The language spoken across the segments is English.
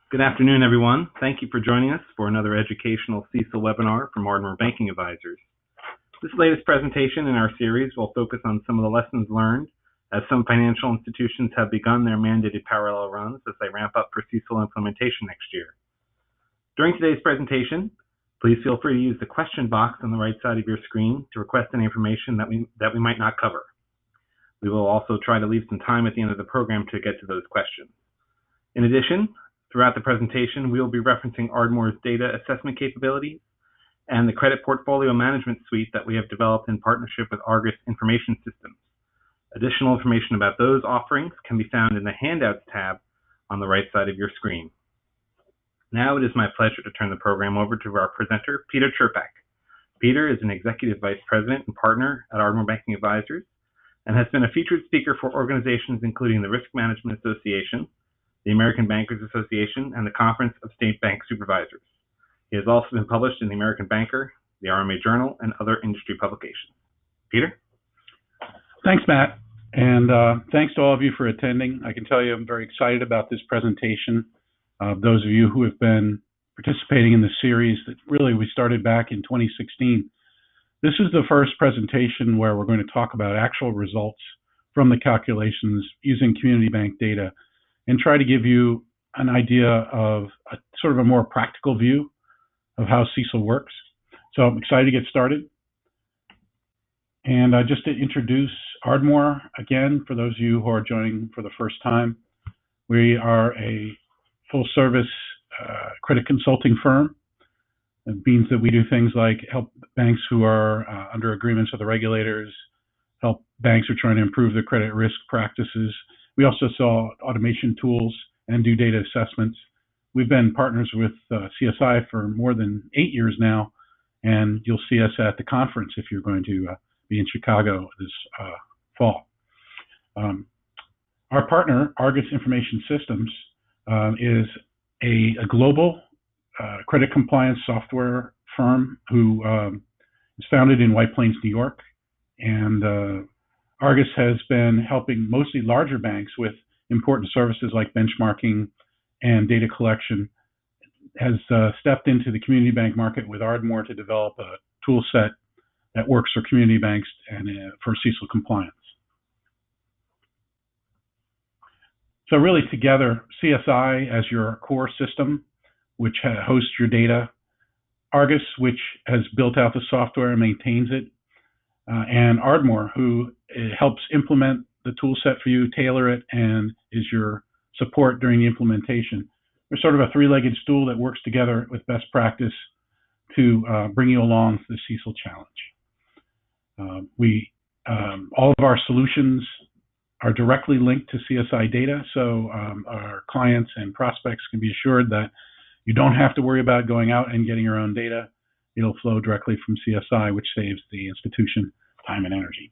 Good afternoon, everyone. Thank you for joining us for another educational CECL webinar from Ardmore Banking Advisors. This latest presentation in our series will focus on some of the lessons learned as some financial institutions have begun their mandated parallel runs as they ramp up for CECL implementation next year. During today's presentation, please feel free to use the question box on the right side of your screen to request any information that we might not cover. We will also try to leave some time at the end of the program to get to those questions. In addition, throughout the presentation, we will be referencing Ardmore's data assessment capabilities and the credit portfolio management suite that we have developed in partnership with Argus Information Systems. Additional information about those offerings can be found in the Handouts tab on the right side of your screen. Now it is my pleasure to turn the program over to our presenter, Peter Cherpack. Peter is an Executive Vice President and Partner at Ardmore Banking Advisors and has been a featured speaker for organizations including the Risk Management Association, the American Bankers Association, and the Conference of State Bank Supervisors. He has also been published in the American Banker, the RMA Journal, and other industry publications. Peter? Thanks, Matt, and thanks to all of you for attending. I can tell you I'm very excited about this presentation. Those of you who have been participating in the series that really we started back in 2016, this is the first presentation where we're going to talk about actual results from the calculations using community bank data and try to give you an idea of a sort of a more practical view of how CECL works. So I'm excited to get started. And just to introduce Ardmore again, for those of you who are joining for the first time, we are a full-service credit consulting firm. It means that we do things like help banks who are under agreements with the regulators, help banks who are trying to improve their credit risk practices. We also sell automation tools and do data assessments. We've been partners with CSI for more than 8 years now, and you'll see us at the conference if you're going to be in Chicago this fall. Our partner, Argus Information Systems, is a global credit compliance software firm who is founded in White Plains, New York, and Argus has been helping mostly larger banks with important services like benchmarking and data collection, has stepped into the community bank market with Ardmore to develop a tool set that works for community banks and for CECL compliance. So really together, CSI as your core system, which hosts your data, Argus, which has built out the software and maintains it, and Ardmore, who helps implement the tool set for you, tailor it, and is your support during the implementation. We're sort of a three-legged stool that works together with best practice to bring you along the CECL challenge. All of our solutions are directly linked to CSI data, so our clients and prospects can be assured that you don't have to worry about going out and getting your own data. It'll flow directly from CSI, which saves the institution time and energy.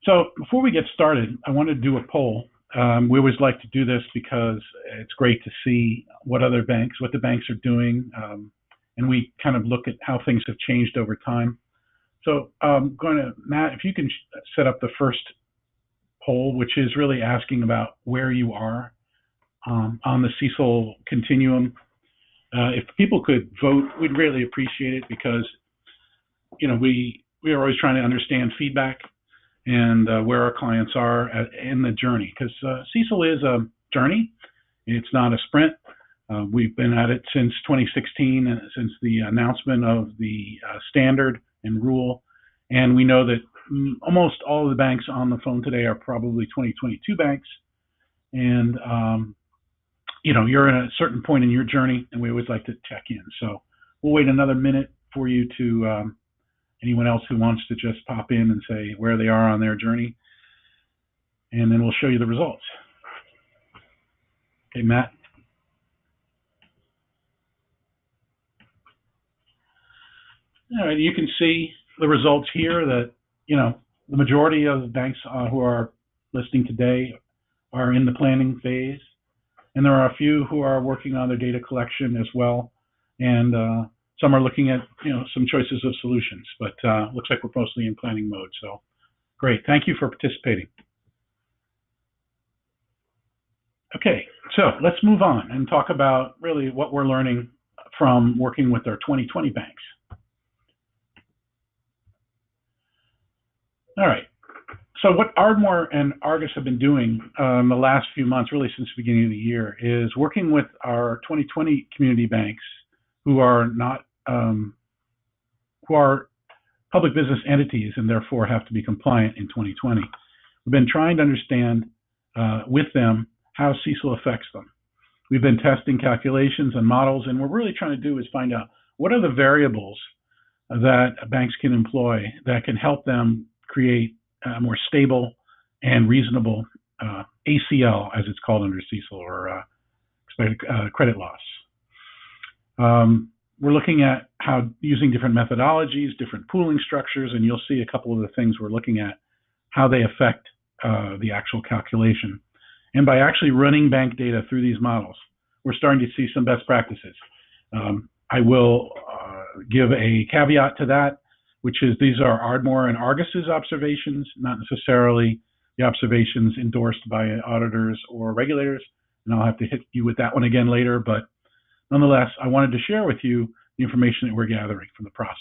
So before we get started, I want to do a poll. We always like to do this because it's great to see what the banks are doing, and we kind of look at how things have changed over time. So I'm going to, Matt, if you can set up the first poll, which is really asking about where you are on the CECL continuum. If people could vote, we'd really appreciate it because, you know, we are always trying to understand feedback and where our clients are in the journey, because CECL is a journey. It's not a sprint. We've been at it since 2016, since the announcement of the standard and rule, and we know that almost all of the banks on the phone today are probably 2022 banks, and you know, you're in a certain point in your journey, and we always like to check in. So we'll wait another minute for you to anyone else who wants to just pop in and say where they are on their journey, and then we'll show you the results. Okay, Matt. All right, you can see the results here that, you know, the majority of the banks who are listening today are in the planning phase, and there are a few who are working on their data collection as well, and some are looking at, you know, some choices of solutions, but looks like we're mostly in planning mode. So great, thank you for participating. Okay, So let's move on and talk about really what we're learning from working with our 2020 banks. All right. So what Ardmore and Argus have been doing the last few months, really since the beginning of the year, is working with our 2020 community banks who are not who are public business entities and therefore have to be compliant in 2020. We've been trying to understand with them how CECL affects them. We've been testing calculations and models, and what we're really trying to do is find out what are the variables that banks can employ that can help them create a more stable and reasonable ACL, as it's called under CECL, or expected credit loss. We're looking at how using different methodologies, different pooling structures, and you'll see a couple of the things we're looking at, how they affect the actual calculation. And by actually running bank data through these models, we're starting to see some best practices. I will give a caveat to that, which is these are Ardmore and Argus's observations, not necessarily the observations endorsed by auditors or regulators. And I'll have to hit you with that one again later. But nonetheless, I wanted to share with you the information that we're gathering from the process.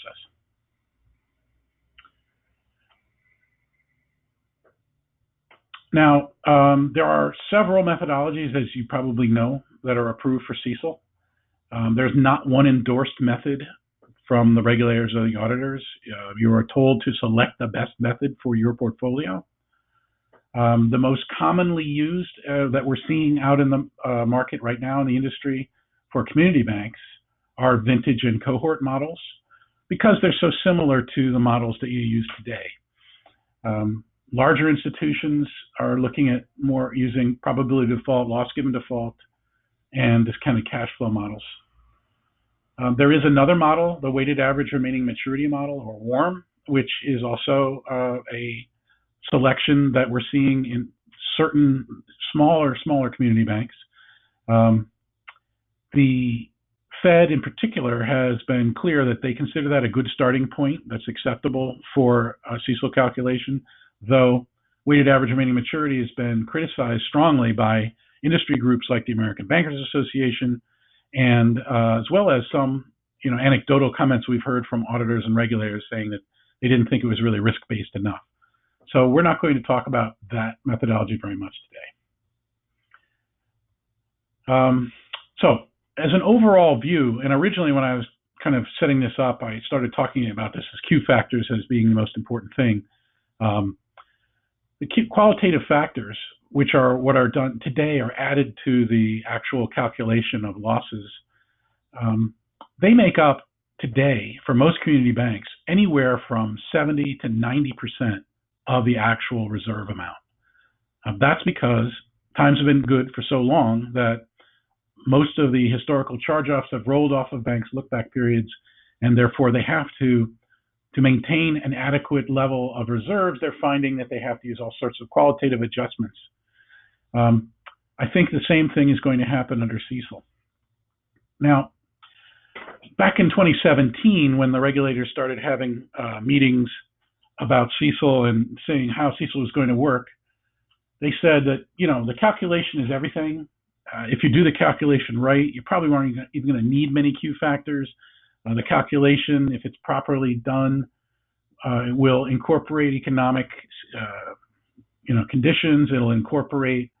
Now, there are several methodologies, as you probably know, that are approved for CECL. There's not one endorsed method from the regulators or the auditors. You are told to select the best method for your portfolio. The most commonly used that we're seeing out in the market right now in the industry for community banks are vintage and cohort models because they're so similar to the models that you use today. Larger institutions are looking at more using probability of default, loss given default, and this kind of cash flow models. There is another model, the weighted average remaining maturity model, or WARM, which is also a selection that we're seeing in certain smaller community banks. The Fed in particular has been clear that they consider that a good starting point that's acceptable for a CECL calculation, though weighted average remaining maturity has been criticized strongly by industry groups like the American Bankers Association, and as well as some anecdotal comments we've heard from auditors and regulators saying that they didn't think it was really risk-based enough. So we're not going to talk about that methodology very much today. So as an overall view, and originally when I was kind of setting this up, I started talking about this as Q factors as being the most important thing. The qualitative factors, which are what are done today, are added to the actual calculation of losses. They make up today, for most community banks, anywhere from 70 to 90% of the actual reserve amount. That's because times have been good for so long that most of the historical charge-offs have rolled off of banks' look-back periods, and therefore they have to maintain an adequate level of reserves. They're finding that they have to use all sorts of qualitative adjustments. I think the same thing is going to happen under CECL. Now, back in 2017, when the regulators started having meetings about CECL and saying how CECL was going to work, they said that, the calculation is everything. If you do the calculation right, you probably weren't even going to need many Q factors. The calculation, if it's properly done, it will incorporate economic conditions. It'll incorporate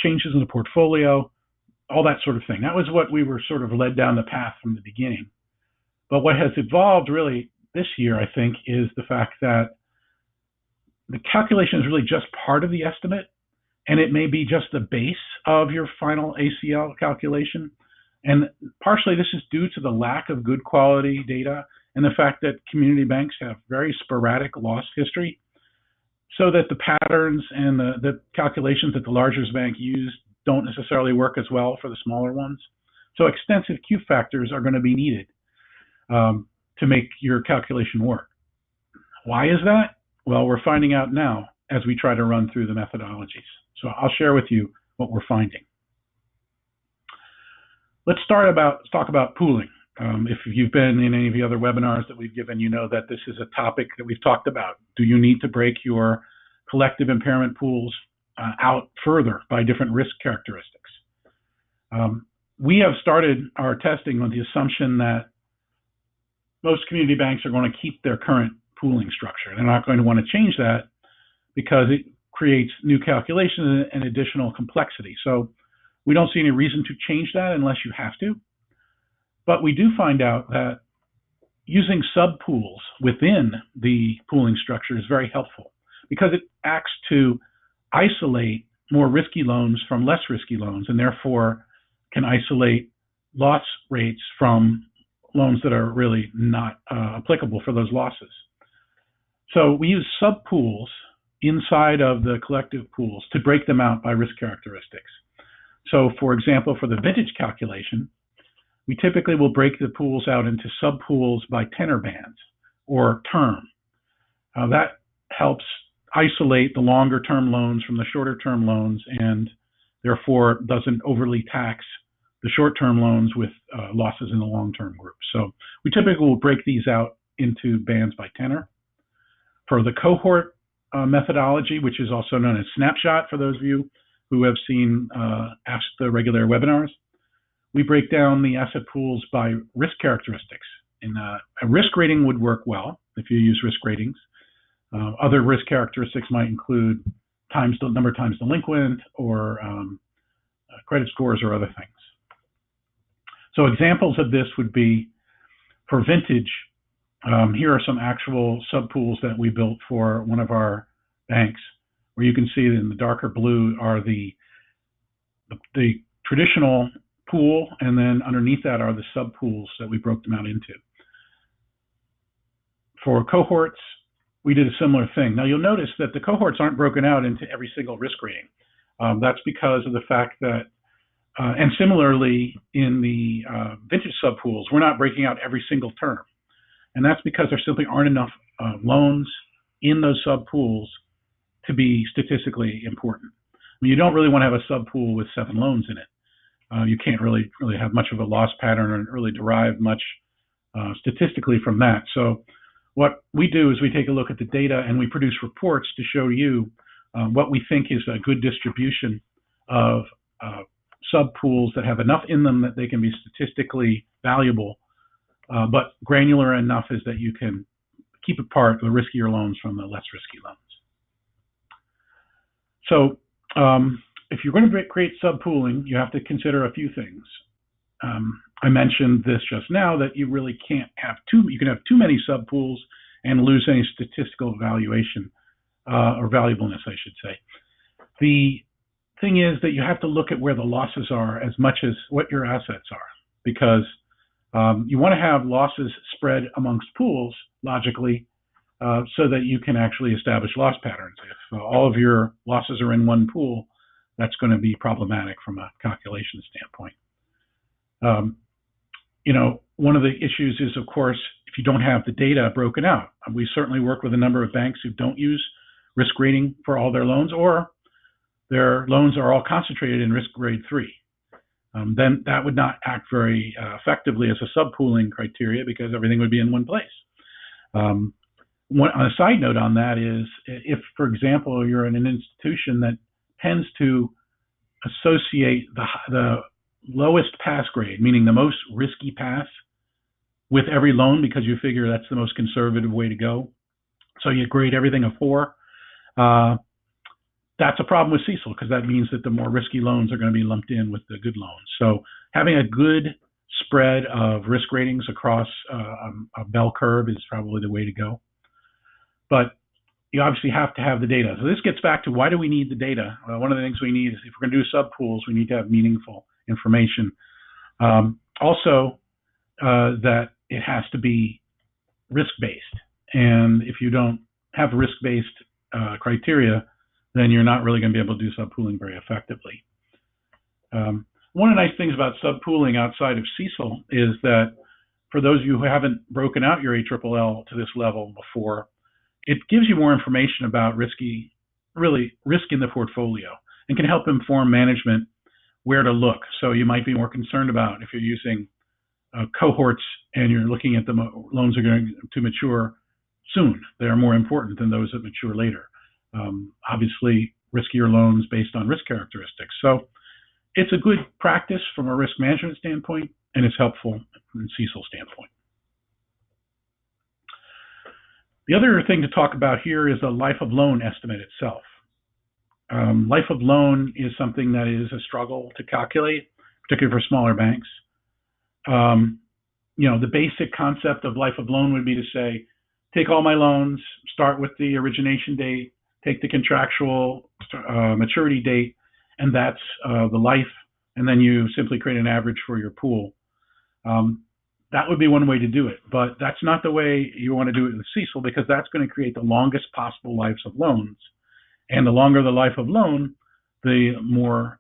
changes in the portfolio, all that sort of thing. That was what we were sort of led down the path from the beginning. But what has evolved really this year, I think, is the fact that the calculation is really just part of the estimate, and it may be just the base of your final ACL calculation. And partially this is due to the lack of good quality data and the fact that community banks have very sporadic loss history, so that the patterns and the calculations that the larger bank use don't necessarily work as well for the smaller ones. So extensive Q factors are going to be needed to make your calculation work. Why is that? Well, we're finding out now as we try to run through the methodologies. So I'll share with you what we're finding. Let's talk about pooling. If you've been in any of the other webinars that we've given, you know that this is a topic that we've talked about. Do you need to break your collective impairment pools out further by different risk characteristics? We have started our testing on the assumption that most community banks are going to keep their current pooling structure. They're not going to want to change that because it creates new calculations and additional complexity. So we don't see any reason to change that unless you have to. But we do find out that using sub-pools within the pooling structure is very helpful because it acts to isolate more risky loans from less risky loans, and therefore can isolate loss rates from loans that are really not applicable for those losses. So we use sub-pools inside of the collective pools to break them out by risk characteristics. So for example, for the vintage calculation, we typically will break the pools out into sub-pools by tenor bands or term. That helps isolate the longer term loans from the shorter term loans and therefore doesn't overly tax the short-term loans with losses in the long-term group. So we typically will break these out into bands by tenor. For the cohort methodology, which is also known as snapshot for those of you who have seen Ask the Regulator webinars, we break down the asset pools by risk characteristics. And a risk rating would work well if you use risk ratings. Other risk characteristics might include number of times delinquent or credit scores or other things. So examples of this would be for vintage. Here are some actual sub-pools that we built for one of our banks, where you can see in the darker blue are the traditional pool, and then underneath that are the sub-pools that we broke them out into. For cohorts, we did a similar thing. Now you'll notice that the cohorts aren't broken out into every single risk rating. That's because of the fact that, and similarly in the vintage sub-pools, we're not breaking out every single term. And that's because there simply aren't enough loans in those sub-pools to be statistically important. I mean, you don't really want to have a sub-pool with 7 loans in it. You can't really have much of a loss pattern or really derive much statistically from that. So what we do is we take a look at the data and we produce reports to show you what we think is a good distribution of sub-pools that have enough in them that they can be statistically valuable, but granular enough is that you can keep apart the riskier loans from the less risky loans. So if you're going to create sub-pooling, you have to consider a few things. I mentioned this just now, that you really can't have you can have too many sub-pools and lose any statistical valuation or valuableness, I should say. The thing is that you have to look at where the losses are as much as what your assets are, because you want to have losses spread amongst pools logically so that you can actually establish loss patterns. If all of your losses are in one pool, that's going to be problematic from a calculation standpoint. One of the issues is, of course, if you don't have the data broken out. We certainly work with a number of banks who don't use risk rating for all their loans, or their loans are all concentrated in risk grade 3. Then that would not act very effectively as a sub-pooling criteria because everything would be in one place. On a side note on that is, if, for example, you're in an institution that tends to associate the lowest pass grade, meaning the most risky pass, with every loan because you figure that's the most conservative way to go, so you grade everything a 4, that's a problem with CECL because that means that the more risky loans are going to be lumped in with the good loans. So having a good spread of risk ratings across a bell curve is probably the way to go. But you obviously have to have the data. So this gets back to, why do we need the data? One of the things we need is, if we're going to do sub-pools, we need to have meaningful information. Also, that it has to be risk-based. And if you don't have risk-based criteria, then you're not really going to be able to do sub-pooling very effectively. One of the nice things about sub-pooling outside of CECL is that, for those of you who haven't broken out your ALLL to this level before, it gives you more information about risk in the portfolio, and can help inform management where to look. So you might be more concerned about, if you're using cohorts and you're looking at the loans are going to mature soon, they're more important than those that mature later. Obviously, riskier loans based on risk characteristics. So it's a good practice from a risk management standpoint, and it's helpful from a CECL standpoint. The other thing to talk about here is the life of loan estimate itself. Life of loan is something that is a struggle to calculate, particularly for smaller banks. The basic concept of life of loan would be to say, take all my loans, start with the origination date, take the contractual maturity date, and that's the life, and then you simply create an average for your pool. That would be one way to do it, but that's not the way you want to do it with CECL, because that's going to create the longest possible lives of loans. And the longer the life of loan, the more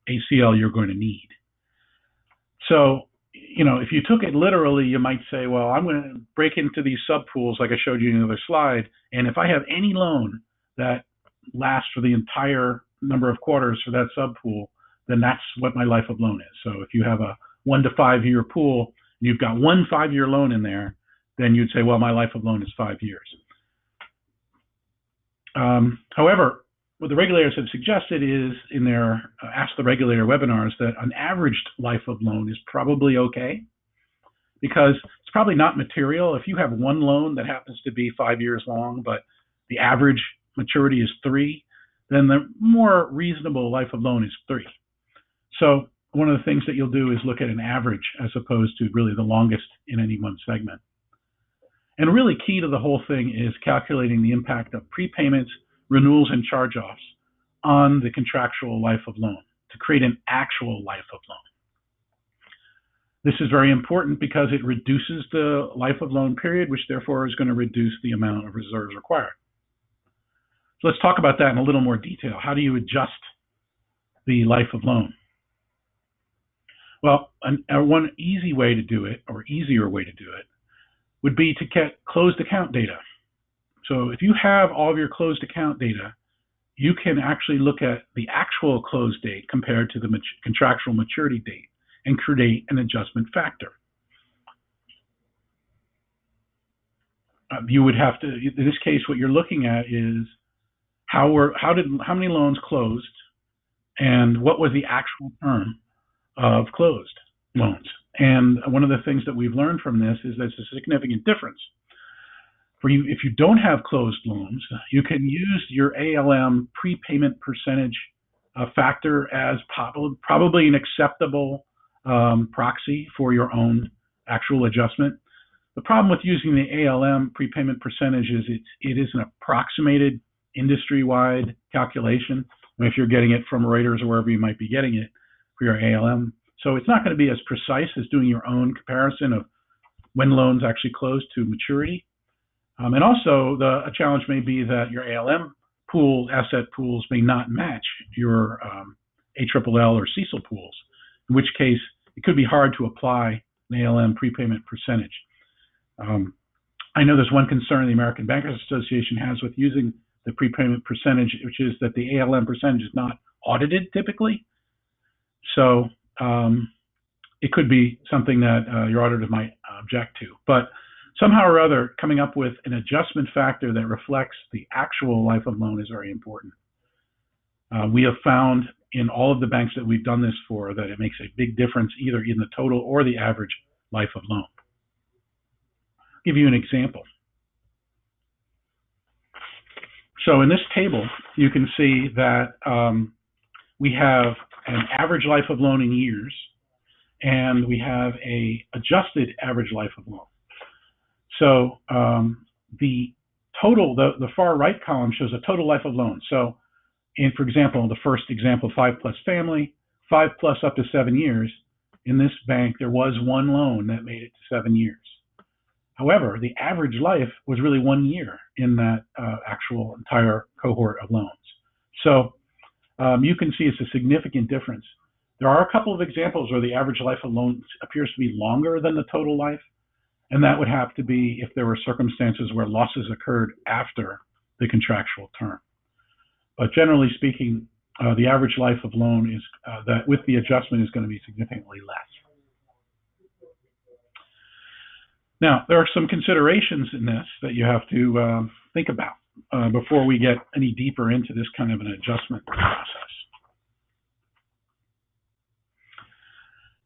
ACL you're going to need. So, if you took it literally, you might say, well, I'm going to break into these subpools like I showed you in the other slide. And if I have any loan that lasts for the entire number of quarters for that subpool, then that's what my life of loan is. So if you have a 1 to 5 year pool, and you've got one 5-year loan in there, then you'd say, well, my life of loan is 5 years. However, what the regulators have suggested is in their Ask the Regulator webinars that an averaged life of loan is probably okay, because it's probably not material. If you have one loan that happens to be 5 years long, but the average maturity is 3, then the more reasonable life of loan is 3. So one of the things that you'll do is look at an average as opposed to really the longest in any one segment. And really key to the whole thing is calculating the impact of prepayments, renewals, and charge-offs on the contractual life of loan to create an actual life of loan. This is very important because it reduces the life of loan period, which therefore is going to reduce the amount of reserves required. So let's talk about that in a little more detail. How do you adjust the life of loan? Well, one easy way to do it, or easier way to do it, would be to get closed account data. So if you have all of your closed account data, you can actually look at the actual close date compared to the contractual maturity date and create an adjustment factor. You would have to, in this case, what you're looking at is how many loans closed and what was the actual term of closed loans. And one of the things that we've learned from this is there's a significant difference. For you, if you don't have closed loans, you can use your ALM prepayment percentage factor as probably an acceptable proxy for your own actual adjustment. The problem with using the ALM prepayment percentage is it is an approximated industry-wide calculation. If you're getting it from Reuters or wherever you might be getting it for your ALM. So it's not going to be as precise as doing your own comparison of when loans actually close to maturity. And also a challenge may be that your ALM asset pools may not match your ALLL or CECL pools, in which case it could be hard to apply an ALM prepayment percentage. I know there's one concern the American Bankers Association has with using the prepayment percentage, which is that the ALM percentage is not audited typically. So it could be something that your auditor might object to. But somehow or other, coming up with an adjustment factor that reflects the actual life of loan is very important. We have found in all of the banks that we've done this for that it makes a big difference either in the total or the average life of loan. I'll give you an example. So in this table, you can see that we have an average life of loan in years, and we have a adjusted average life of loan. So the total, the far right column shows a total life of loan. So for example, the first example, 5+ family, 5+ up to 7 years. In this bank, there was one loan that made it to 7 years. However, the average life was really 1 year in that actual entire cohort of loans. So you can see it's a significant difference. There are a couple of examples where the average life of loans appears to be longer than the total life, and that would have to be if there were circumstances where losses occurred after the contractual term. But generally speaking, the average life of loan is that with the adjustment is going to be significantly less. Now, there are some considerations in this that you have to think about before we get any deeper into this kind of an adjustment process.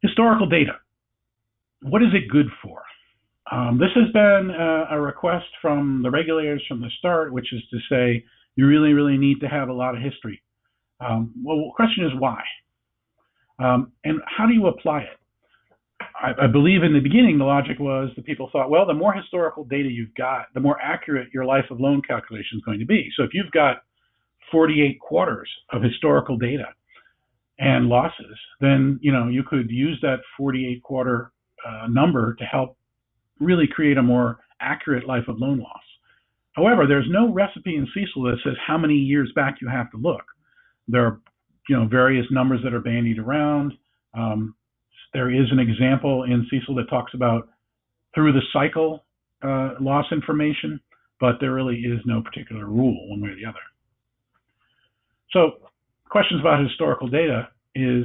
Historical data. What is it good for? This has been a request from the regulators from the start, which is to say you really, really need to have a lot of history. Well, the question is why? And how do you apply it? I believe in the beginning the logic was that people thought, well, the more historical data you've got, the more accurate your life of loan calculation is going to be. So if you've got 48 quarters of historical data and losses, then you could use that 48 quarter number to help really create a more accurate life of loan loss. However, there's no recipe in CECL that says how many years back you have to look. There are various numbers that are bandied around. There is an example in CECL that talks about through the cycle loss information, but there really is no particular rule one way or the other. So questions about historical data is,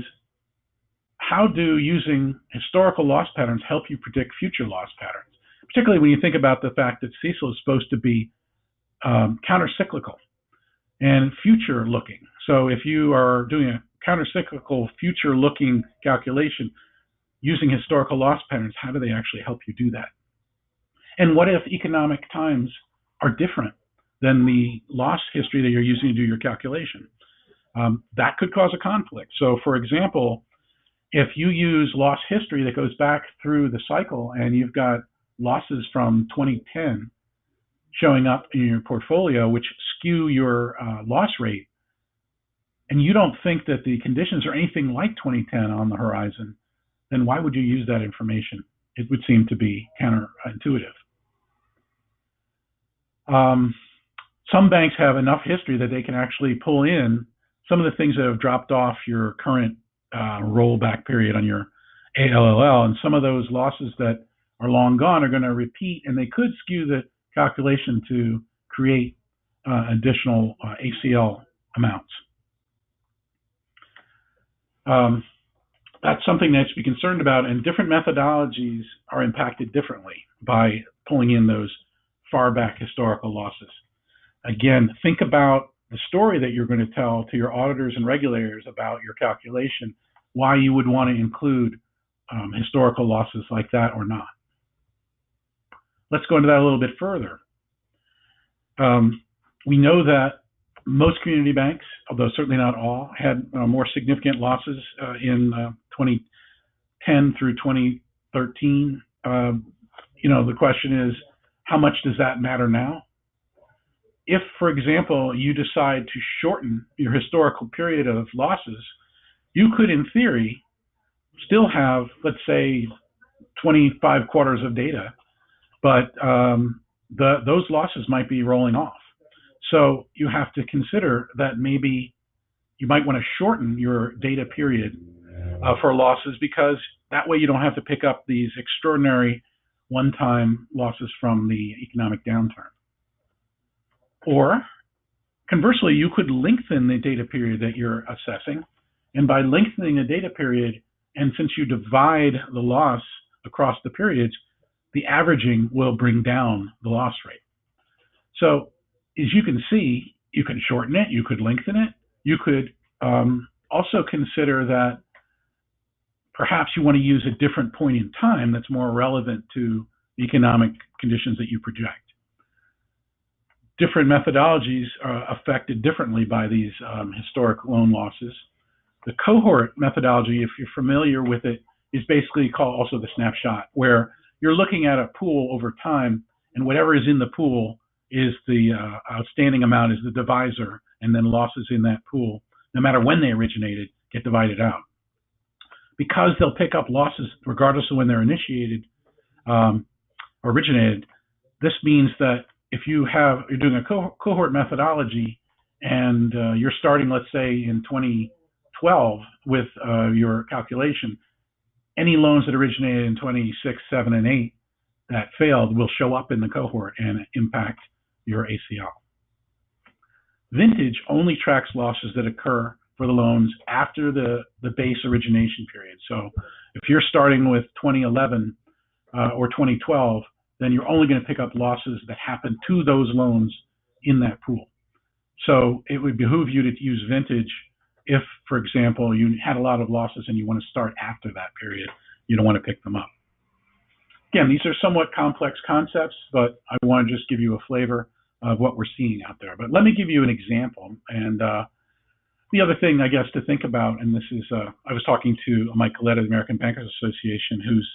how do using historical loss patterns help you predict future loss patterns? Particularly when you think about the fact that CECL is supposed to be countercyclical and future looking. So if you are doing a countercyclical future looking calculation using historical loss patterns, how do they actually help you do that? And what if economic times are different than the loss history that you're using to do your calculation? That could cause a conflict. So for example, if you use loss history that goes back through the cycle and you've got losses from 2010 showing up in your portfolio, which skew your loss rate, and you don't think that the conditions are anything like 2010 on the horizon, then why would you use that information? It would seem to be counterintuitive. Some banks have enough history that they can actually pull in some of the things that have dropped off your current rollback period on your ALLL, and some of those losses that are long gone are going to repeat, and they could skew the calculation to create additional ACL amounts. That's something that to be concerned about, and different methodologies are impacted differently by pulling in those far back historical losses. Again, think about the story that you're going to tell to your auditors and regulators about your calculation, why you would want to include historical losses like that or not. Let's go into that a little bit further. We know that most community banks, although certainly not all, had more significant losses in 2010 through 2013. The question is, how much does that matter now? If, for example, you decide to shorten your historical period of losses, you could, in theory, still have, let's say, 25 quarters of data, but those losses might be rolling off. So you have to consider that maybe you might want to shorten your data period for losses, because that way you don't have to pick up these extraordinary one-time losses from the economic downturn. Or conversely, you could lengthen the data period that you're assessing, and by lengthening the data period, and since you divide the loss across the periods, the averaging will bring down the loss rate. So as you can see, you can shorten it, you could lengthen it, you could also consider that perhaps you want to use a different point in time that's more relevant to the economic conditions that you project. Different methodologies are affected differently by these historic loan losses. The cohort methodology, if you're familiar with it, is basically called also the snapshot, where you're looking at a pool over time, and whatever is in the pool is the outstanding amount, is the divisor, and then losses in that pool, no matter when they originated, get divided out. Because they'll pick up losses regardless of when they're initiated or originated, this means that if you're doing a cohort methodology and you're starting, let's say, in 2012 with your calculation, any loans that originated in 26, 7, and 8 that failed will show up in the cohort and impact your ACL. Vintage only tracks losses that occur for the loans after the base origination period. So if you're starting with 2011 or 2012, then you're only going to pick up losses that happen to those loans in that pool. So it would behoove you to use vintage if, for example, you had a lot of losses and you want to start after that period, you don't want to pick them up. Again, these are somewhat complex concepts, but I want to just give you a flavor of what we're seeing out there. But let me give you an example. And the other thing, I guess, to think about, and this is, I was talking to Mike Collette of the American Bankers Association, who's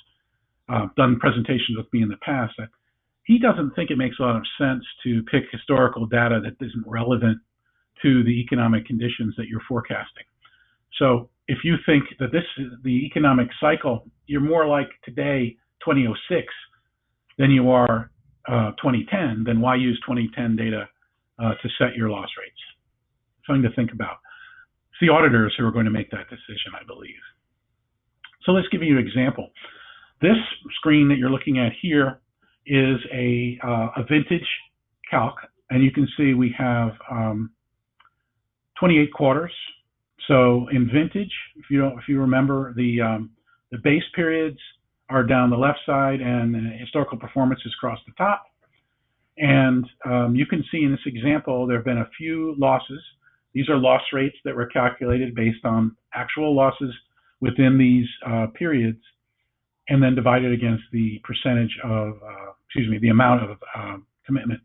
done presentations with me in the past. That he doesn't think it makes a lot of sense to pick historical data that isn't relevant to the economic conditions that you're forecasting. So if you think that this is the economic cycle, you're more like today, 2006, than you are 2010, then why use 2010 data to set your loss rates? Something to think about. It's the auditors who are going to make that decision, I believe. So let's give you an example. This screen that you're looking at here is a vintage calc, and you can see we have 28 quarters. So in vintage, if you remember, the base periods are down the left side, and historical performance is across the top. And you can see in this example, there have been a few losses. These are loss rates that were calculated based on actual losses within these periods, and then divided against the percentage of, the amount of commitment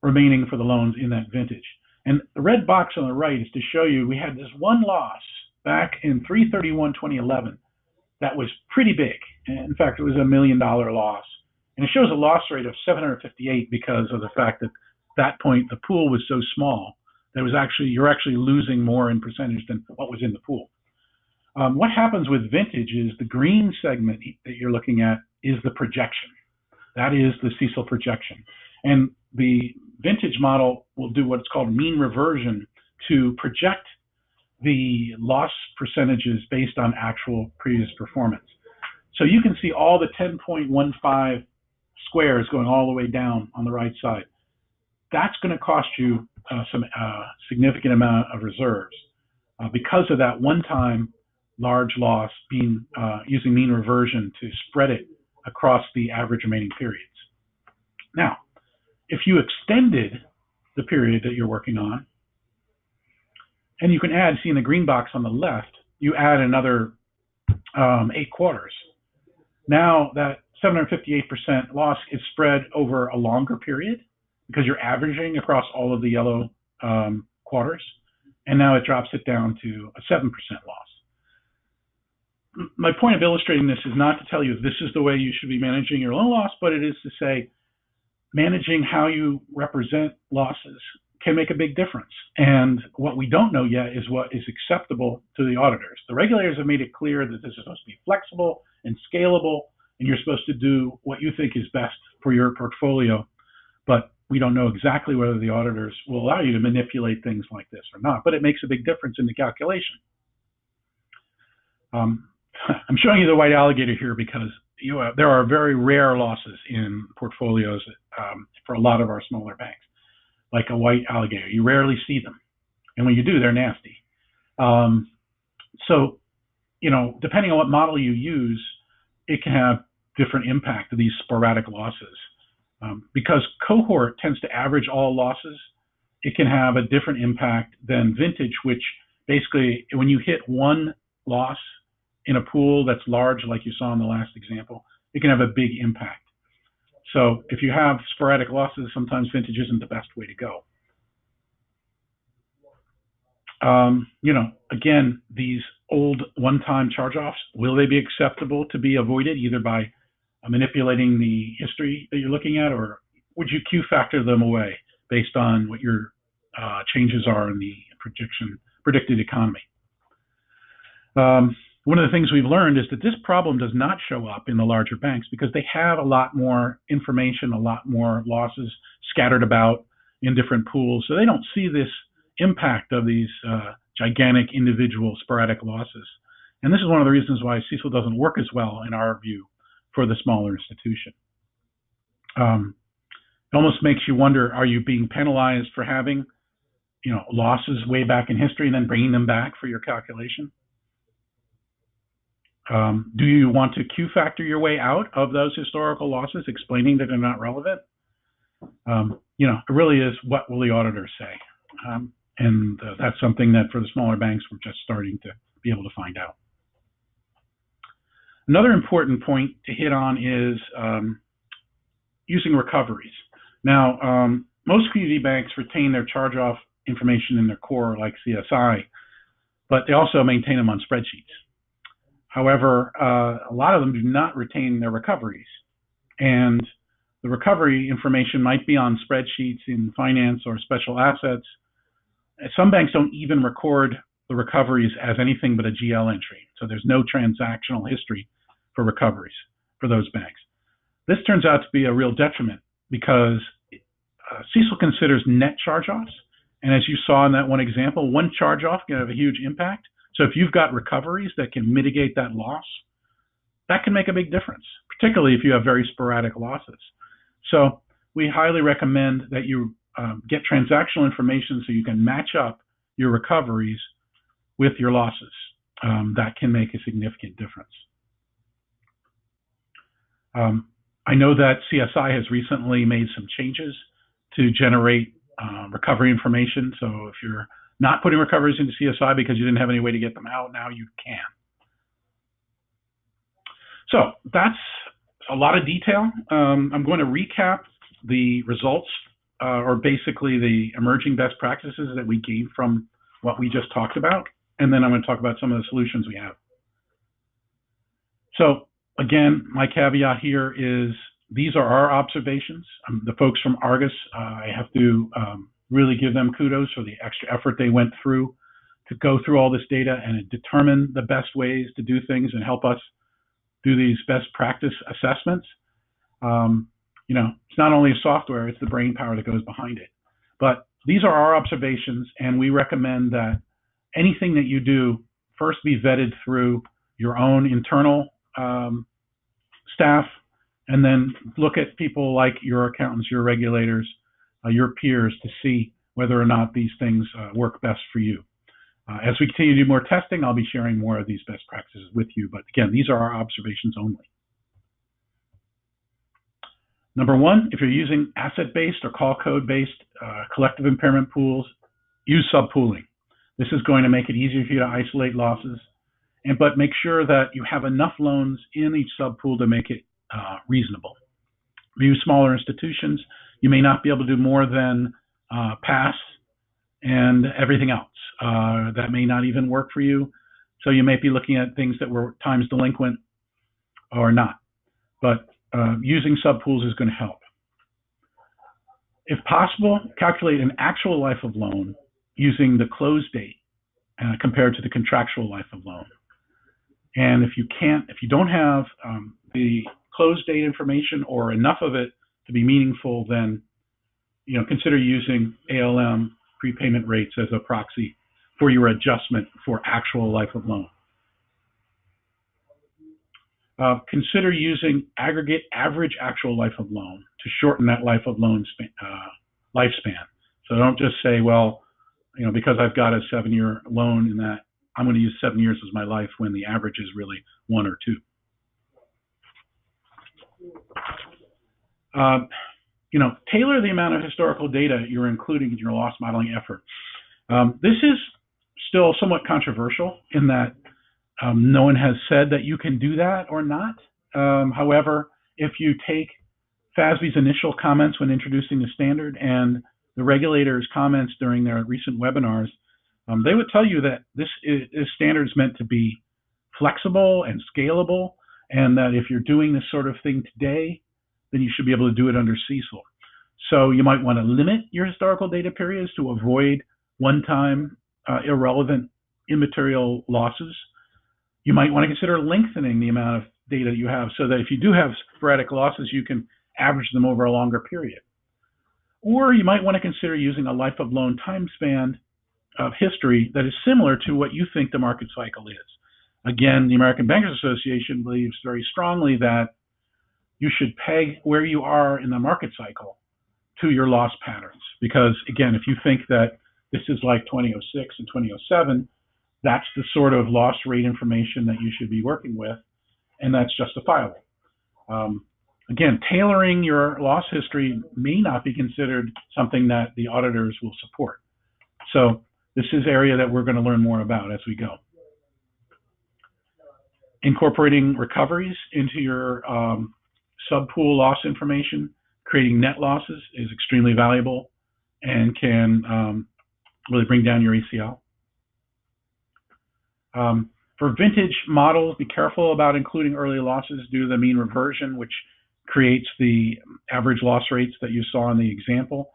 remaining for the loans in that vintage. And the red box on the right is to show you we had this one loss back in 3/31/2011 that was pretty big. In fact, it was $1 million loss. And it shows a loss rate of 758 because of the fact that at that point the pool was so small that you're actually losing more in percentage than what was in the pool. What happens with vintage is the green segment that you're looking at is the projection. That is the CECL projection. And the vintage model will do what's called mean reversion to project the loss percentages based on actual previous performance. So you can see all the 10.15 squares going all the way down on the right side. That's going to cost you some significant amount of reserves because of that one-time large loss being using mean reversion to spread it across the average remaining periods. Now, if you extended the period that you're working on, and you can add, see in the green box on the left, you add another 8 quarters. Now that 758% loss is spread over a longer period because you're averaging across all of the yellow quarters, and now it drops it down to a 7% loss. My point of illustrating this is not to tell you this is the way you should be managing your loan loss, but it is to say managing how you represent losses can make a big difference. And what we don't know yet is what is acceptable to the auditors. The regulators have made it clear that this is supposed to be flexible and scalable, and you're supposed to do what you think is best for your portfolio. But we don't know exactly whether the auditors will allow you to manipulate things like this or not, but it makes a big difference in the calculation. I'm showing you the white alligator here because there are very rare losses in portfolios for a lot of our smaller banks, like a white alligator. You rarely see them. And when you do, they're nasty. So, depending on what model you use, it can have different impact to these sporadic losses. Because cohort tends to average all losses, it can have a different impact than vintage, which basically, when you hit one loss in a pool that's large, like you saw in the last example, it can have a big impact. So if you have sporadic losses, sometimes vintage isn't the best way to go. Again, these old one-time charge-offs, will they be acceptable to be avoided either by manipulating the history that you're looking at, or would you Q factor them away based on what your changes are in the predicted economy? One of the things we've learned is that this problem does not show up in the larger banks because they have a lot more information, a lot more losses scattered about in different pools. So they don't see this impact of these gigantic individual sporadic losses. And this is one of the reasons why CECL doesn't work as well, in our view, for the smaller institution. It almost makes you wonder, are you being penalized for having losses way back in history and then bringing them back for your calculation? Do you want to Q factor your way out of those historical losses, explaining that they're not relevant? It really is, what will the auditors say? And that's something that for the smaller banks, we're just starting to be able to find out. Another important point to hit on is using recoveries. Now, most community banks retain their charge-off information in their core like CSI, but they also maintain them on spreadsheets. However, a lot of them do not retain their recoveries. And the recovery information might be on spreadsheets in finance or special assets. Some banks don't even record the recoveries as anything but a GL entry. So there's no transactional history for recoveries for those banks. This turns out to be a real detriment because CECL considers net charge-offs. And as you saw in that one example, one charge-off can have a huge impact. So if you've got recoveries that can mitigate that loss, that can make a big difference, particularly if you have very sporadic losses. So we highly recommend that you get transactional information so you can match up your recoveries with your losses. That can make a significant difference. I know that CSI has recently made some changes to generate recovery information. So if you're not putting recoveries into CSI because you didn't have any way to get them out, now you can. So that's a lot of detail. I'm going to recap the results, or basically the emerging best practices that we gave from what we just talked about, and then I'm going to talk about some of the solutions we have. So again, my caveat here is these are our observations. The folks from Argus, I have to really give them kudos for the extra effort they went through to go through all this data and determine the best ways to do things and help us do these best practice assessments. You know, it's not only software, it's the brain power that goes behind it. But these are our observations, and we recommend that anything that you do first be vetted through your own internal staff, and then look at people like your accountants, your regulators, your peers to see whether or not these things work best for you. As we continue to do more testing, I'll be sharing more of these best practices with you. But again, these are our observations only. Number one, if you're using asset-based or call code-based collective impairment pools, use subpooling. This is going to make it easier for you to isolate losses, but make sure that you have enough loans in each subpool to make it reasonable. If you use smaller institutions, you may not be able to do more than pass and everything else. That may not even work for you. So you may be looking at things that were times delinquent or not. But using subpools is going to help. If possible, calculate an actual life of loan using the close date compared to the contractual life of loan. And if you don't have the close date information or enough of it to be meaningful, then consider using ALM prepayment rates as a proxy for your adjustment for actual life of loan. Consider using aggregate average actual life of loan to shorten that life of loan lifespan. So don't just say, well, because I've got a 7-year loan in that, I'm going to use 7 years as my life when the average is really 1 or 2. Tailor the amount of historical data you're including in your loss modeling effort. This is still somewhat controversial in that no one has said that you can do that or not. However, if you take FASB's initial comments when introducing the standard and the regulators' comments during their recent webinars, they would tell you that this standard is meant to be flexible and scalable, and that if you're doing this sort of thing today, then you should be able to do it under CECL. So you might want to limit your historical data periods to avoid one-time irrelevant immaterial losses. You might want to consider lengthening the amount of data you have so that if you do have sporadic losses, you can average them over a longer period. Or you might want to consider using a life of loan time span of history that is similar to what you think the market cycle is. Again, the American Bankers Association believes very strongly that you should peg where you are in the market cycle to your loss patterns. Because again, if you think that this is like 2006 and 2007, that's the sort of loss rate information that you should be working with, and that's justifiable. Again, tailoring your loss history may not be considered something that the auditors will support. So this is an area that we're going to learn more about as we go. Incorporating recoveries into your sub-pool loss information, creating net losses is extremely valuable and can really bring down your ACL. For vintage models, be careful about including early losses due to the mean reversion, which creates the average loss rates that you saw in the example.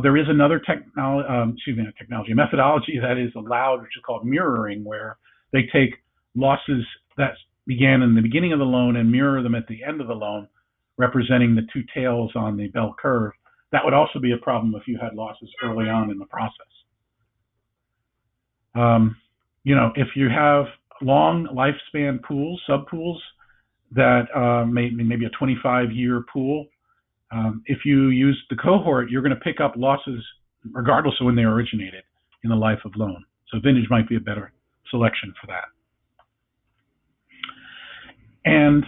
There is another methodology that is allowed, which is called mirroring, where they take losses that began in the beginning of the loan and mirror them at the end of the loan, representing the two tails on the bell curve. That would also be a problem if you had losses early on in the process. If you have long lifespan pools, sub-pools, that maybe a 25-year pool, if you use the cohort, you're going to pick up losses regardless of when they originated in the life of loan. So vintage might be a better selection for that. And,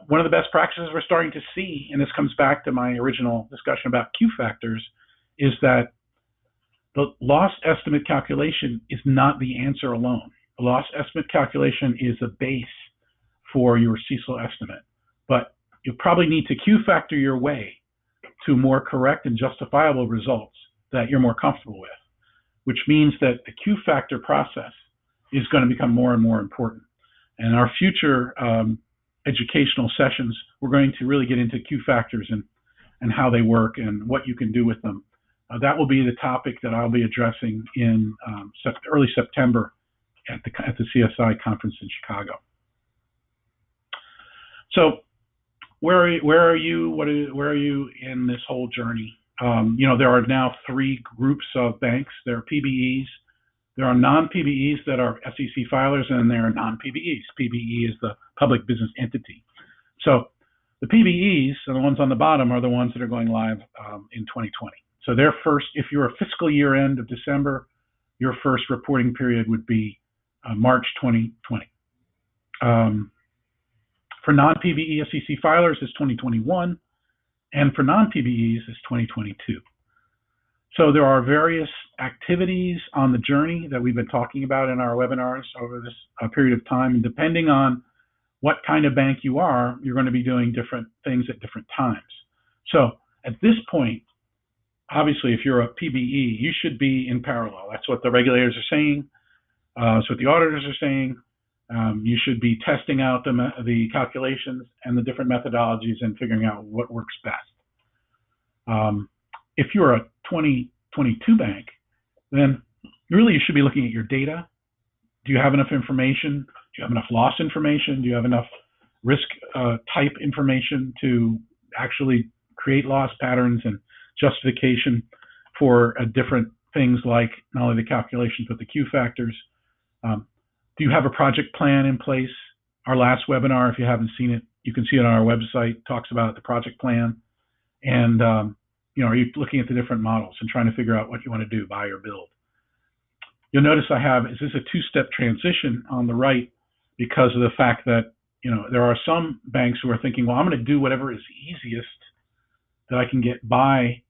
one of the best practices we're starting to see, and this comes back to my original discussion about Q factors, is that the loss estimate calculation is not the answer alone. The loss estimate calculation is a base for your CECL estimate, but you probably need to Q factor your way to more correct and justifiable results that you're more comfortable with, which means that the Q factor process is going to become more and more important. And our future educational sessions, we're going to really get into Q factors and how they work and what you can do with them. That will be the topic that I'll be addressing in early September at the CSI conference in Chicago. So where are you in this whole journey? There are now 3 groups of banks. There are PBEs, there are non-PBEs that are SEC filers, and there are non-PBEs. PBE is the public business entity. So the PBEs, and the ones on the bottom, are the ones that are going live in 2020. So their first, if you're a fiscal year end of December, your first reporting period would be March 2020. For non-PBE SEC filers, it's 2021, and for non-PBEs, it's 2022. So there are various activities on the journey that we've been talking about in our webinars over this period of time, and depending on what kind of bank you are, you're going to be doing different things at different times. So at this point, obviously, if you're a PBE, you should be in parallel. That's what the regulators are saying. That's what the auditors are saying. You should be testing out the calculations and the different methodologies and figuring out what works best. If you're a 2022 bank, then really you should be looking at your data. Do you have enough information? Do you have enough loss information? Do you have enough risk type information to actually create loss patterns and justification for different things like not only the calculations but the Q factors? Do you have a project plan in place? Our last webinar, if you haven't seen it, you can see it on our website, talks about the project plan. And are you looking at the different models and trying to figure out what you want to do, buy or build? You'll notice is this a 2-step transition on the right because of the fact that, there are some banks who are thinking, well, I'm going to do whatever is easiest that I can get by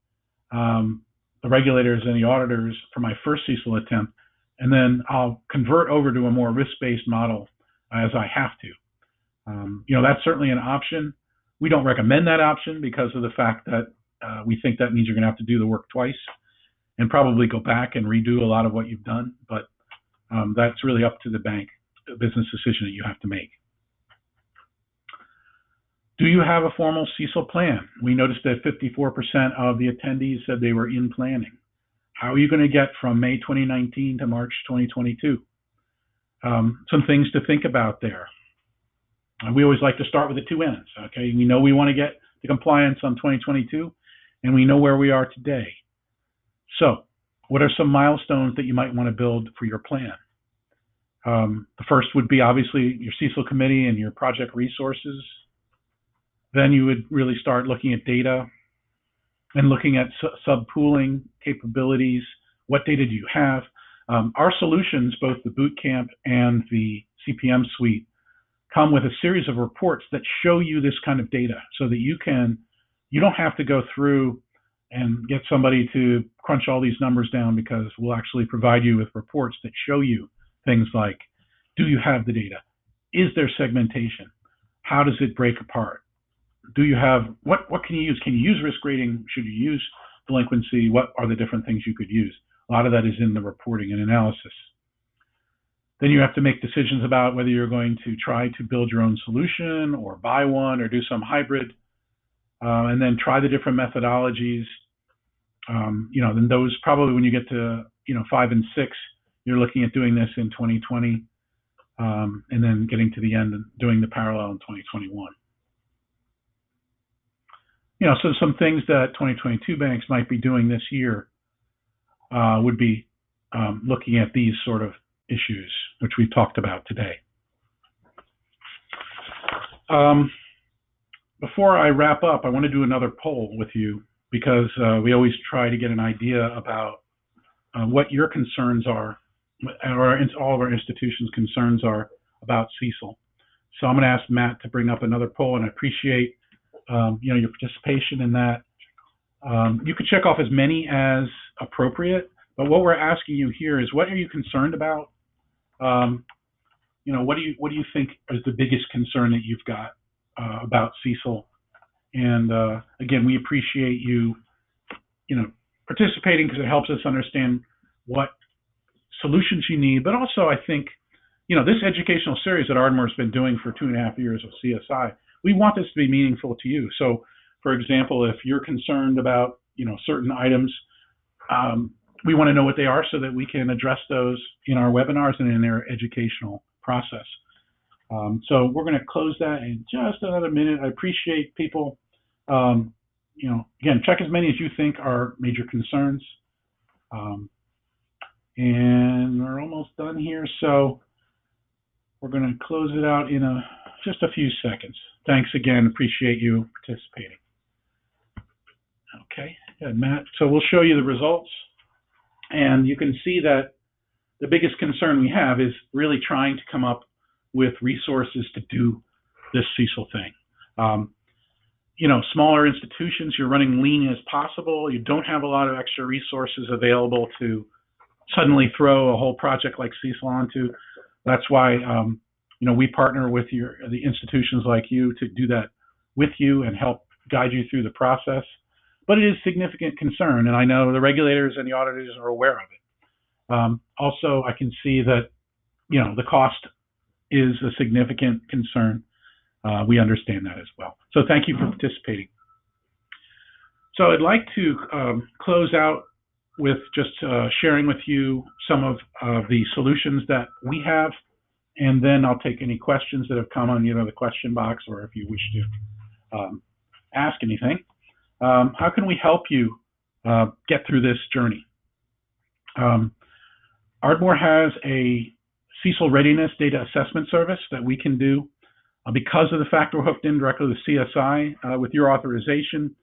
the regulators and the auditors for my first CECL attempt, and then I'll convert over to a more risk-based model as I have to. That's certainly an option. We don't recommend that option because of the fact that we think that means you're going to have to do the work twice and probably go back and redo a lot of what you've done. But that's really up to the bank, the business decision that you have to make. Do you have a formal CECL plan? We noticed that 54% of the attendees said they were in planning. How are you going to get from May 2019 to March 2022? Some things to think about there. We always like to start with the 2 ends. Okay, we know we want to get to compliance on 2022, and we know where we are today. So, what are some milestones that you might want to build for your plan? The first would be obviously your CECL committee and your project resources. Then you would really start looking at data and looking at sub-pooling capabilities. What data do you have? Our solutions, both the bootcamp and the CPM suite, come with a series of reports that show you this kind of data so that you don't have to go through and get somebody to crunch all these numbers down, because we'll actually provide you with reports that show you things like, do you have the data? Is there segmentation? How does it break apart? Do you have, what can you use? Can you use risk rating? Should you use delinquency? What are the different things you could use? A lot of that is in the reporting and analysis. Then you have to make decisions about whether you're going to try to build your own solution or buy one or do some hybrid, and then try the different methodologies. Then those probably, when you get to 5 and 6, you're looking at doing this in 2020, and then getting to the end and doing the parallel in 2021. So some things that 2022 banks might be doing this year would be looking at these sort of issues, which we talked about today. Before I wrap up, I want to do another poll with you, because we always try to get an idea about what your concerns are, or all of our institutions' concerns are about CECL. So I'm going to ask Matt to bring up another poll, and I appreciate your participation in that. You can check off as many as appropriate, but what we're asking you here is, what are you concerned about? What do you think is the biggest concern that you've got about CECL? And again, we appreciate you participating, because it helps us understand what solutions you need. But also, I think this educational series that Ardmore has been doing for 2.5 years of CSI, we want this to be meaningful to you. So, for example, if you're concerned about certain items, we want to know what they are so that we can address those in our webinars and in their educational process. So we're going to close that in just another minute. I appreciate people. Again, check as many as you think are major concerns. And we're almost done here, so we're going to close it out in just a few seconds. Thanks again. Appreciate you participating. Okay, good, Matt. So we'll show you the results, and you can see that the biggest concern we have is really trying to come up with resources to do this CECL thing. Smaller institutions, you're running lean as possible. You don't have a lot of extra resources available to suddenly throw a whole project like CECL onto. That's why we partner with the institutions like you to do that with you and help guide you through the process. But it is a significant concern, and I know the regulators and the auditors are aware of it. Also, I can see that the cost is a significant concern. We understand that as well. So thank you for participating. So I'd like to close out with just sharing with you some of the solutions that we have, and then I'll take any questions that have come on the question box, or if you wish to ask anything. How can we help you get through this journey? Ardmore has a CECL readiness data assessment service that we can do. Because of the fact we're hooked in directly with CSI, with your authorization,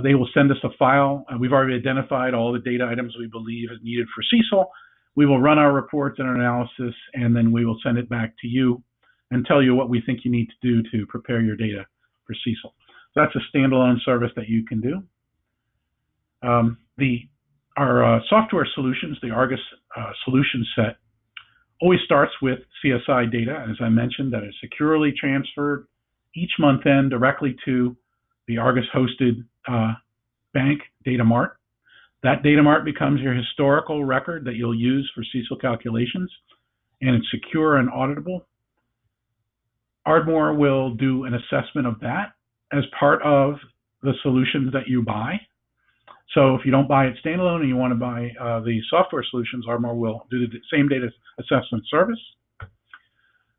they will send us a file. We've already identified all the data items we believe is needed for CECL. We will run our reports and our analysis, and then we will send it back to you and tell you what we think you need to do to prepare your data for CECL. So that's a standalone service that you can do. Our software solutions, the Argus solution set, always starts with CSI data, as I mentioned, that is securely transferred each month end directly to the Argus hosted bank data mart. That data mart becomes your historical record that you'll use for CECL calculations, and it's secure and auditable. Ardmore will do an assessment of that as part of the solutions that you buy. So if you don't buy it standalone and you want to buy the software solutions, Ardmore will do the same data assessment service.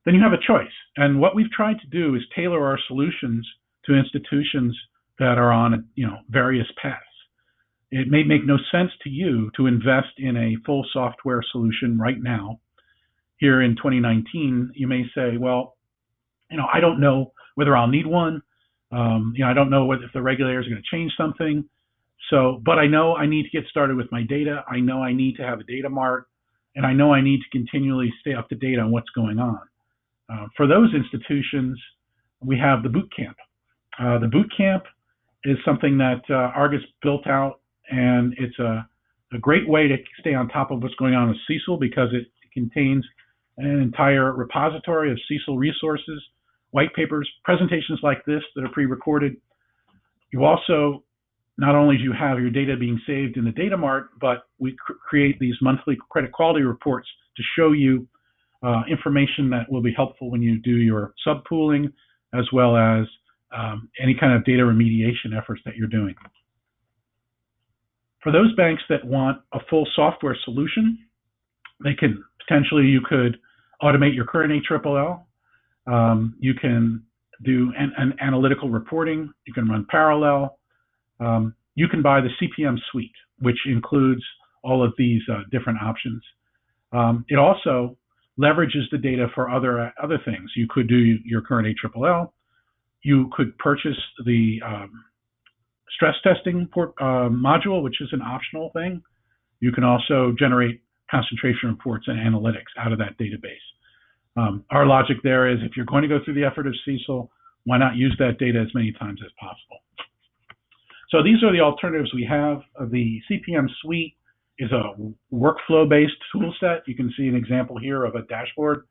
Then you have a choice. And what we've tried to do is tailor our solutions to institutions that are on various paths. It may make no sense to you to invest in a full software solution right now. Here in 2019, you may say, well, I don't know whether I'll need one. I don't know if the regulators are going to change something. But I know I need to get started with my data. I know I need to have a data mart, and I know I need to continually stay up to date on what's going on. For those institutions, we have the boot camp. The boot camp is something that Argus built out, and it's a great way to stay on top of what's going on with CECL because it contains an entire repository of CECL resources, white papers, presentations like this that are pre-recorded. You also, not only do you have your data being saved in the data mart, but we create these monthly credit quality reports to show you information that will be helpful when you do your subpooling, as well as any kind of data remediation efforts that you're doing. For those banks that want a full software solution, you could automate your current ALLL. You can do an analytical reporting. You can run parallel. You can buy the CPM suite, which includes all of these different options. It also leverages the data for other things. You could do your current ALLL. You could purchase the stress testing module, which is an optional thing. You can also generate concentration reports and analytics out of that database. Our logic there is if you're going to go through the effort of CECL, why not use that data as many times as possible? So these are the alternatives we have. The CPM suite is a workflow-based tool set. You can see an example here of a dashboard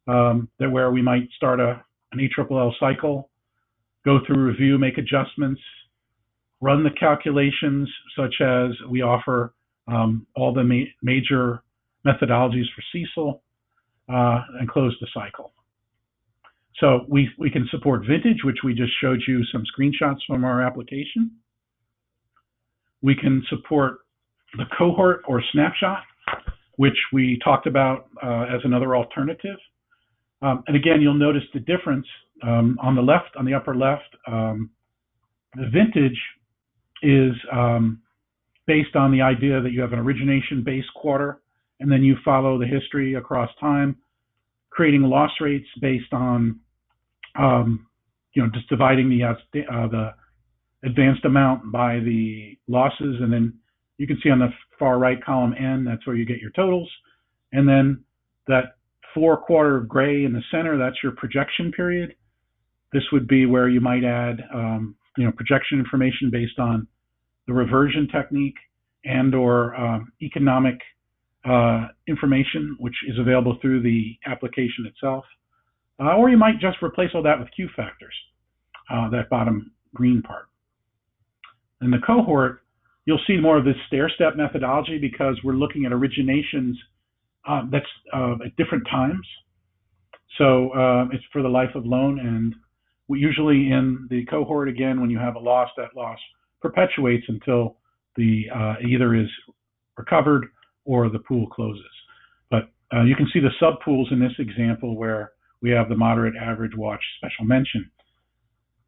where we might start an ALLL cycle, go through review, make adjustments, run the calculations, such as we offer all the major methodologies for CECL, and close the cycle. So we can support vintage, which we just showed you some screenshots from our application. We can support the cohort or snapshot, which we talked about as another alternative. And again, you'll notice the difference on the left, on the upper left. The vintage is based on the idea that you have an origination-based quarter, and then you follow the history across time, creating loss rates based on, just dividing the advanced amount by the losses, and then you can see on the far right column N, that's where you get your totals, and then that 4-quarter gray in the center, that's your projection period. This would be where you might add, projection information based on the reversion technique and or economic information, which is available through the application itself. Or you might just replace all that with Q factors, that bottom green part. In the cohort, you'll see more of this stair-step methodology because we're looking at originations that's at different times. So it's for the life of loan, and we usually in the cohort, again, when you have a loss, that loss perpetuates until the either is recovered or the pool closes. But you can see the sub-pools in this example where we have the moderate, average, watch, special mention.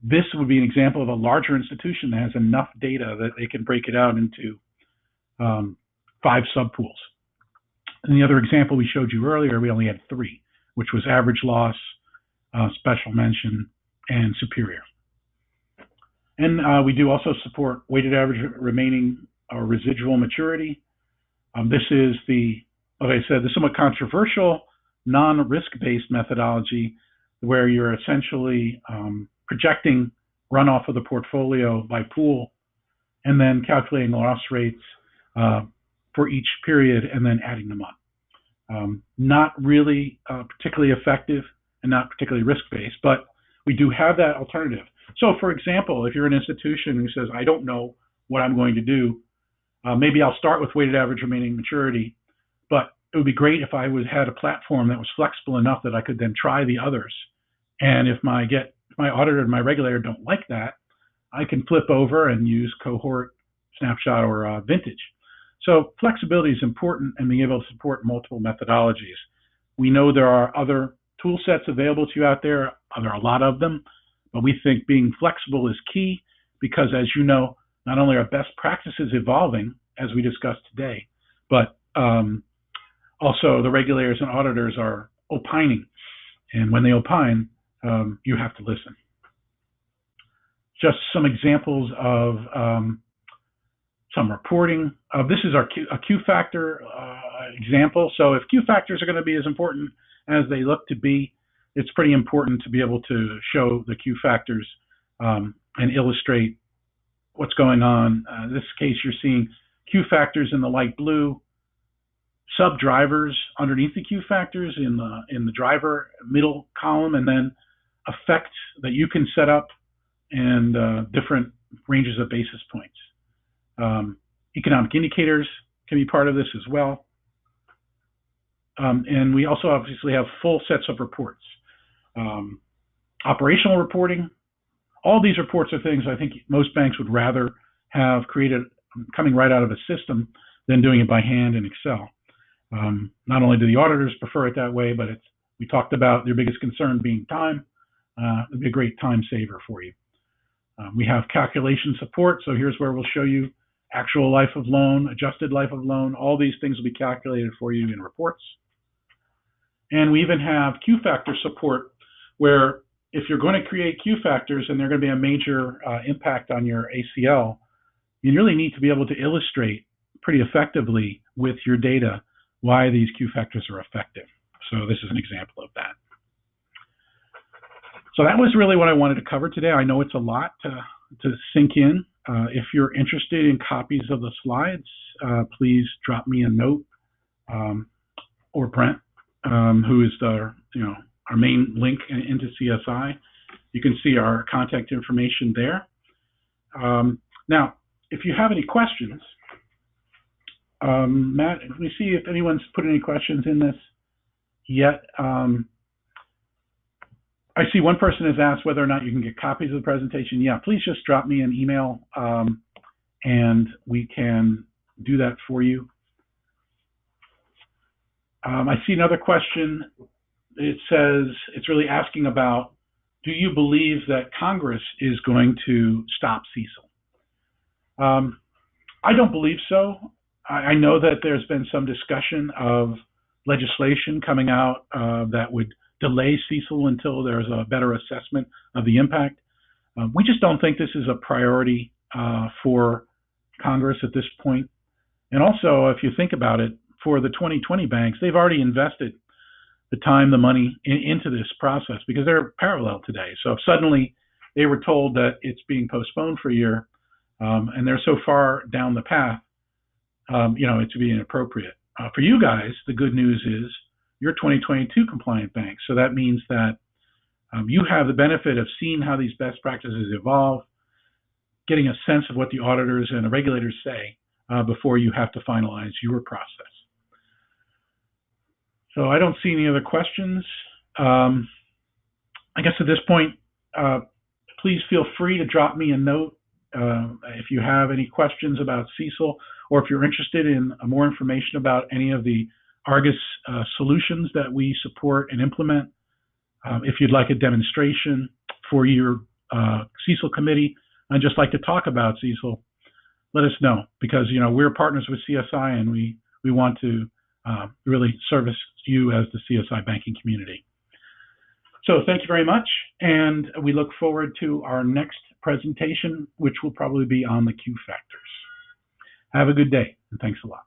This would be an example of a larger institution that has enough data that they can break it out into 5 sub-pools. In the other example we showed you earlier, we only had 3, which was average loss, special mention, and superior. And we do also support weighted average remaining or residual maturity. This is like I said, the somewhat controversial non-risk-based methodology where you're essentially projecting runoff of the portfolio by pool and then calculating loss rates for each period and then adding them up. Not really particularly effective and not particularly risk-based, but we do have that alternative. So for example, if you're an institution who says, I don't know what I'm going to do, maybe I'll start with weighted average remaining maturity, but it would be great if I had a platform that was flexible enough that I could then try the others. And if my auditor and my regulator don't like that, I can flip over and use cohort, snapshot, or vintage. So flexibility is important and being able to support multiple methodologies. We know there are other tool sets available to you out there. There are a lot of them, but we think being flexible is key because, as you know, not only are best practices evolving, as we discussed today, but also the regulators and auditors are opining. And when they opine, you have to listen. Just some examples of some reporting. This is our Q factor example. So if Q factors are going to be as important as they look to be, it's pretty important to be able to show the Q factors and illustrate what's going on. In this case, you're seeing Q factors in the light blue, sub-drivers underneath the Q factors in the driver middle column, and then effects that you can set up and different ranges of basis points. Economic indicators can be part of this as well. And we also obviously have full sets of reports. Operational reporting, all these reports are things I think most banks would rather have created coming right out of a system than doing it by hand in Excel. Not only do the auditors prefer it that way, but we talked about their biggest concern being time. It'd be a great time saver for you. We have calculation support, so here's where we'll show you actual life of loan, adjusted life of loan. All these things will be calculated for you in reports. And we even have Q factor support, where if you're going to create Q factors and they're going to be a major impact on your ACL, you really need to be able to illustrate pretty effectively with your data why these Q factors are effective. So this is an example of that. So that was really what I wanted to cover today. I know it's a lot to sink in. If you're interested in copies of the slides, please drop me a note, or Brent, who is our main link into CSI. You can see our contact information there. Now, if you have any questions, Matt, let me see if anyone's put any questions in this yet. I see one person has asked whether or not you can get copies of the presentation. Yeah, please just drop me an email and we can do that for you. I see another question. It says, it's really asking about, do you believe that Congress is going to stop CECL? I don't believe so. I know that there's been some discussion of legislation coming out that would delay CECL until there's a better assessment of the impact. We just don't think this is a priority for Congress at this point. And also, if you think about it, for the 2020 banks, they've already invested the time, the money into this process because they're parallel today. So if suddenly they were told that it's being postponed for a year and they're so far down the path, it's being inappropriate. For you guys, the good news is you're 2022 compliant banks. So that means that you have the benefit of seeing how these best practices evolve, getting a sense of what the auditors and the regulators say before you have to finalize your process. So I don't see any other questions. I guess at this point, please feel free to drop me a note if you have any questions about CECL, or if you're interested in more information about any of the Argus solutions that we support and implement. If you'd like a demonstration for your CECL committee and just like to talk about CECL, let us know, because we're partners with CSI and we want to really service you as the CSI banking community. So thank you very much, and we look forward to our next presentation, which will probably be on the Q factors. Have a good day, and thanks a lot.